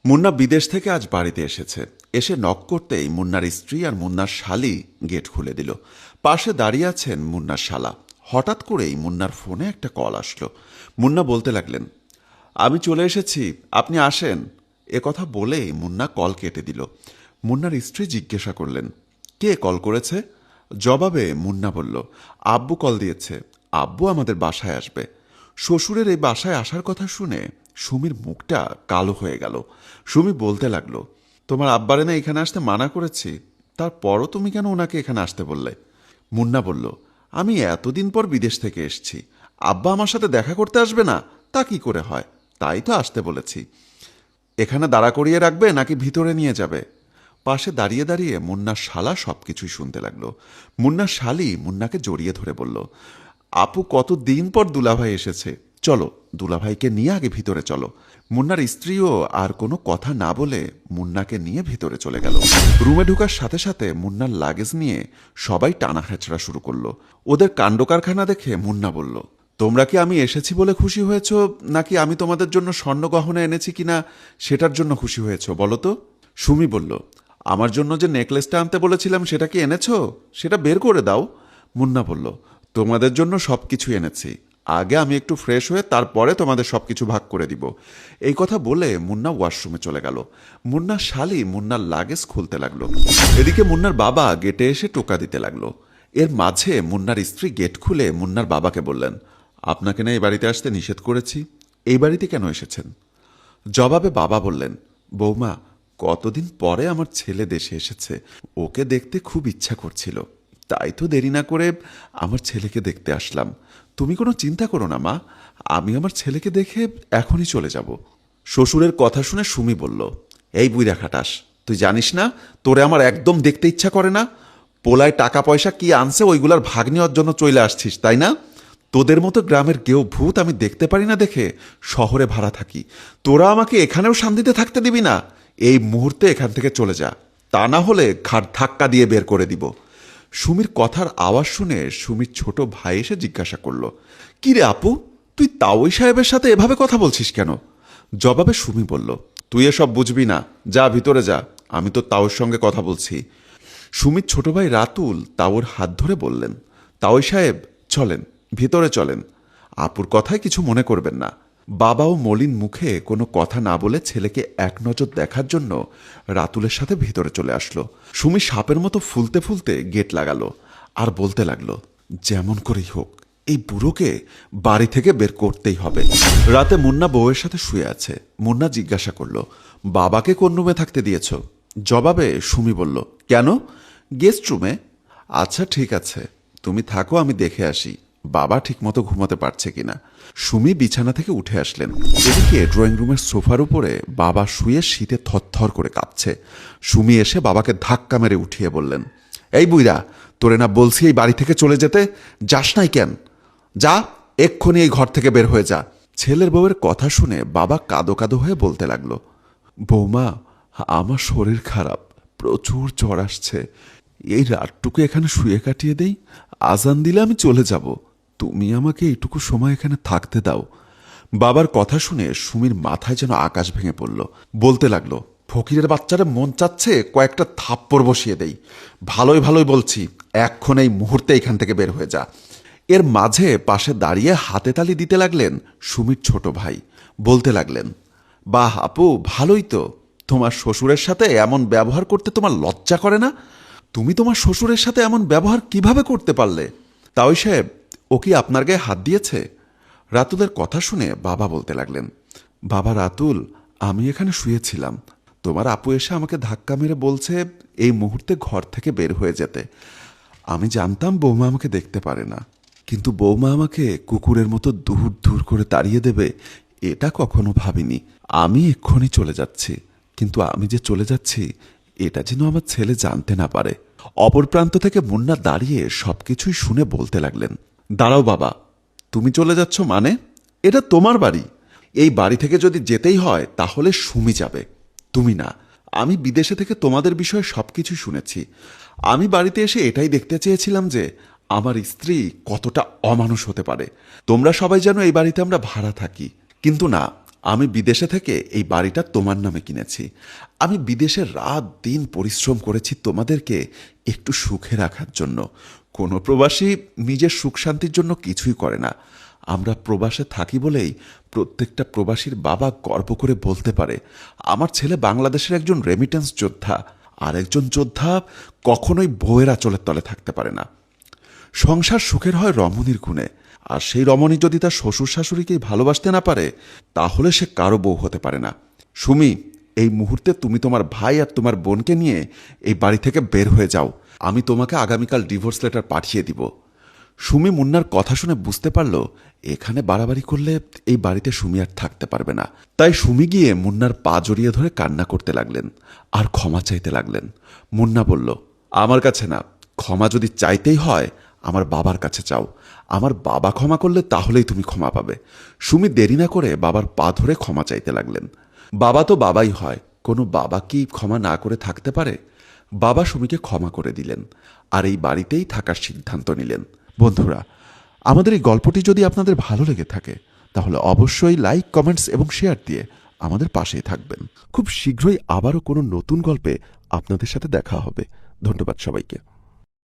মুন্না বিদেশ থেকে আজ বাড়িতে এসেছে। এসে নক করতেই মুন্নার স্ত্রী আর মুন্নার শালি গেট খুলে দিল। পাশে দাঁড়িয়ে আছেন মুন্নার শালা। হঠাৎ করেই মুন্নার ফোনে একটা কল আসলো। মুন্না বলতে লাগলেন, আমি চলে এসেছি, আপনি আসেন। এ কথা বলেই মুন্না কল কেটে দিল। মুন্নার স্ত্রী জিজ্ঞাসা করলেন, কে কল করেছে? জবাবে মুন্না বলল, আব্বু কল দিয়েছে, আব্বু আমাদের বাসায় আসবে। শ্বশুরের এই বাসায় আসার কথা শুনে সুমির মুখটা কালো হয়ে গেল। সুমি বলতে লাগলো, তোমার আব্বারে না এখানে আসতে মানা করেছি, তারপরও তুমি কেন ওনাকে এখানে আসতে বললে? মুন্না বলল, আমি এতদিন পর বিদেশ থেকে এসছি, আব্বা আমার সাথে দেখা করতে আসবে না তা কি করে হয়? তাই তো আসতে বলেছি। এখানে দাঁড়া করিয়ে রাখবে নাকি ভিতরে নিয়ে যাবে? পাশে দাঁড়িয়ে দাঁড়িয়ে মুন্নার শালা সবকিছুই শুনতে লাগলো। মুন্নার শালি মুন্নাকে জড়িয়ে ধরে বলল, আপু কতদিন পর দুলাভাই এসেছে, চলো দুলাভাইকে নিয়ে আগে ভিতরে চলো। মুন্নার স্ত্রীও আর কোনো কথা না বলে মুন্নাকে নিয়ে ভিতরে চলে গেল। রুমে ঢোকার সাথে সাথে মুন্নার লাগেজ নিয়ে সবাই টানা হেঁচড়া শুরু করলো। ওদের কাণ্ড কারখানা দেখে মুন্না বলল, তোমরা কি আমি এসেছি বলে খুশি হয়েছ, নাকি আমি তোমাদের জন্য স্বর্ণ গহনা এনেছি কিনা সেটার জন্য খুশি হয়েছ বলো তো? সুমি বলল, আমার জন্য যে নেকলেসটা আনতে বলেছিলাম সেটা কি এনেছো? সেটা বের করে দাও। মুন্না বলল, তোমাদের জন্য সবকিছু এনেছি, আগে আমি একটু ফ্রেশ হয়ে তারপরে তোমাদের সবকিছু ভাগ করে দিব। এই কথা বলে মুন্না ওয়াশরুমে চলে গেল। মুন্নার শালি মুন্নার লাগেজ খুলতে লাগলো। এদিকে মুন্নার বাবা গেটে এসে টোকা দিতে লাগলো। এর মাঝে মুন্নার স্ত্রী গেট খুলে মুন্নার বাবাকে বললেন, আপনাকে না এই বাড়িতে আসতে নিষেধ করেছি, এই বাড়িতে কেন এসেছেন? জবাবে বাবা বললেন, বৌমা, কতদিন পরে আমার ছেলে দেশে এসেছে, ওকে দেখতে খুব ইচ্ছা করছিল, তাই তো দেরি না করে আমার ছেলেকে দেখতে আসলাম। তুমি কোনো চিন্তা করো না মা, আমি আমার ছেলেকে দেখে এখনই চলে যাব। শ্বশুরের কথা শুনে সুমি বলল, এই বুইরা খাটাস, তুই জানিস না তোরে আমার একদম দেখতে ইচ্ছা করে না? পোলায় টাকা পয়সা কি আনছে ওইগুলার ভাগ নেওয়ার জন্য চলে আসছিস তাই না? তোদের মতো গ্রামের কেউ ভূত আমি দেখতে পারি না দেখে শহরে ভাড়া থাকি, তোরা আমাকে এখানেও শান্তিতে থাকতে দিবি না? এই মুহূর্তে এখান থেকে চলে যা, তা না হলে ঘাট ধাক্কা দিয়ে বের করে দিব। সুমির কথার আওয়াজ শুনে সুমির ছোট ভাই এসে জিজ্ঞাসা করল, কি রে আপু, তুই তাওই সাহেবের সাথে এভাবে কথা বলছিস কেন? জবাবে সুমি বলল, তুই এসব বুঝবি না, যা ভিতরে যা, আমি তো তাওর সঙ্গে কথা বলছি। সুমির ছোট ভাই রাতুল তাওর হাত ধরে বললেন, তাওই সাহেব চলেন, ভিতরে চলেন, আপুর কথায় কিছু মনে করবেন না। বাবাও মলিন মুখে কোনো কথা না বলে ছেলেকে এক নজর দেখার জন্য রাতুলের সাথে ভিতরে চলে আসলো। সুমি সাপের মতো ফুলতে ফুলতে গেট লাগালো আর বলতে লাগলো, যেমন করেই হোক এই বুড়োকে বাড়ি থেকে বের করতেই হবে। রাতে মুন্না বউয়ের সাথে শুয়ে আছে। মুন্না জিজ্ঞাসা করলো, বাবাকে কোন রুমে থাকতে দিয়েছ? জবাবে সুমি বলল, কেন? গেস্ট রুমে। আচ্ছা ঠিক আছে, তুমি থাকো, আমি দেখে আসি বাবা ঠিকমতো ঘুমাতে পারছে কিনা। সুমি বিছানা থেকে উঠে আসলেন। এদিকে ড্রয়িং রুমের সোফার উপরে বাবা শুয়ে শীতে থরথর করে কাঁপছে। সুমি এসে বাবাকে ধাক্কা মেরে উঠিয়ে বললেন, এই বুইরা, তোরে না বলছি এই বাড়ি থেকে চলে যেতে, যাস নাই কেন? যা, এক্ষুনি এই ঘর থেকে বের হয়ে যা। ছেলের বউয়ের কথা শুনে বাবা কাঁদো কাঁদো হয়ে বলতে লাগলো, বৌমা, আমার শরীর খারাপ, প্রচুর জ্বর আসছে, এই রাতটুকু এখানে শুয়ে কাটিয়ে দেই, আজান দিলে আমি চলে যাব, তুমি আমাকে এইটুকু সময় এখানে থাকতে দাও। বাবার কথা শুনে সুমির মাথায় যেন আকাশ ভেঙে পড়ল। বলতে লাগলো, ফকিরের বাচ্চারা মন চাচ্ছে কয়েকটা থাপ্পড় বসিয়ে দেই, ভালোই ভালোই বলছি, এক্ষণ এই মুহূর্তে এখান থেকে বের হয়ে যা। এর মাঝে পাশে দাঁড়িয়ে হাতে তালি দিতে লাগলেন সুমির ছোট ভাই। বলতে লাগলেন, বাহ আপু, ভালোই তো, তোমার শ্বশুরের সাথে এমন ব্যবহার করতে তোমার লজ্জা করে না? তুমি তোমার শ্বশুরের সাথে এমন ব্যবহার কিভাবে করতে পারলে? তাওই সাহেব, ও কি আপনার গায়ে হাত দিয়েছে? রাতুলের কথা শুনে বাবা বলতে লাগলেন, বাবা রাতুল, আমি এখানে শুয়েছিলাম, তোমার আপু এসে আমাকে ধাক্কা মেরে বলছে এই মুহূর্তে ঘর থেকে বের হয়ে যেতে। আমি জানতাম বৌমা আমাকে দেখতে পারে না, কিন্তু বৌমা আমাকে কুকুরের মতো দূর দূর করে তাড়িয়ে দেবে এটা কখনো ভাবিনি। আমি এক্ষুনি চলে যাচ্ছি, কিন্তু আমি যে চলে যাচ্ছি এটা যেন আমার ছেলে জানতে না পারে। অপর প্রান্ত থেকে মুন্না দাঁড়িয়ে সবকিছুই শুনে বলতে লাগলেন, দাঁড়াও বাবা, তুমি চলে যাচ্ছ মানে? এটা তোমার বাড়ি, এই বাড়ি থেকে যদি যেতেই হয় তাহলে সুমি যাবে, তুমি না। আমি বিদেশে থেকে তোমাদের বিষয়ে সবকিছু শুনেছি। আমি বাড়িতে এসে এটাই দেখতে চেয়েছিলাম যে আমার স্ত্রী কতটা অমানুষ হতে পারে। তোমরা সবাই যেন এই বাড়িতে আমরা ভাড়া থাকি, কিন্তু না, আমি বিদেশে থেকে এই বাড়িটা তোমার নামে কিনেছি। আমি বিদেশে রাত দিন পরিশ্রম করেছি তোমাদেরকে একটু সুখে রাখার জন্য। কোনো প্রবাসী নিজের সুখ শান্তির জন্য কিছুই করে না। আমরা প্রবাসে থাকি বলেই প্রত্যেকটা প্রবাসীর বাবা গর্ব করে বলতে পারে, আমার ছেলে বাংলাদেশের একজন রেমিটেন্স যোদ্ধা। আর একজন যোদ্ধা কখনোই বউয়ের আঁচলের তলে থাকতে পারে না। সংসার সুখের হয় রমণীর গুণে, আর সেই রমণী যদি তার শ্বশুর শাশুড়িকেই ভালোবাসতে না পারে, তাহলে সে কারো বউ হতে পারে না। সুমি, এই মুহূর্তে তুমি তোমার ভাই আর তোমার বোনকে নিয়ে এই বাড়ি থেকে বের হয়ে যাও। আমি তোমাকে আগামীকাল ডিভোর্স লেটার পাঠিয়ে দিব। সুমি মুন্নার কথা শুনে বুঝতে পারল এখানে বাড়াবাড়ি করলে এই বাড়িতে সুমি আর থাকতে পারবে না। তাই সুমি গিয়ে মুন্নার পা জড়িয়ে ধরে কান্না করতে লাগলেন আর ক্ষমা চাইতে লাগলেন। মুন্না বলল, আমার কাছে না, ক্ষমা যদি চাইতেই হয় আমার বাবার কাছে চাও। আমার বাবা ক্ষমা করলে তাহলেই তুমি ক্ষমা পাবে। সুমি দেরি না করে বাবার পা ধরে ক্ষমা চাইতে লাগলেন। বাবা তো বাবাই হয়, কোনো বাবা কি ক্ষমা না করে থাকতে পারে? বাবা সুমিকে ক্ষমা করে দিলেন আর এই বাড়িতেই থাকার সিদ্ধান্ত নিলেন। বন্ধুরা, আমাদের এই গল্পটি যদি আপনাদের ভালো লেগে থাকে তাহলে অবশ্যই লাইক, কমেন্টস এবং শেয়ার দিয়ে আমাদের পাশেই থাকবেন। খুব শীঘ্রই আবারও কোনো নতুন গল্পে আপনাদের সাথে দেখা হবে। ধন্যবাদ সবাইকে।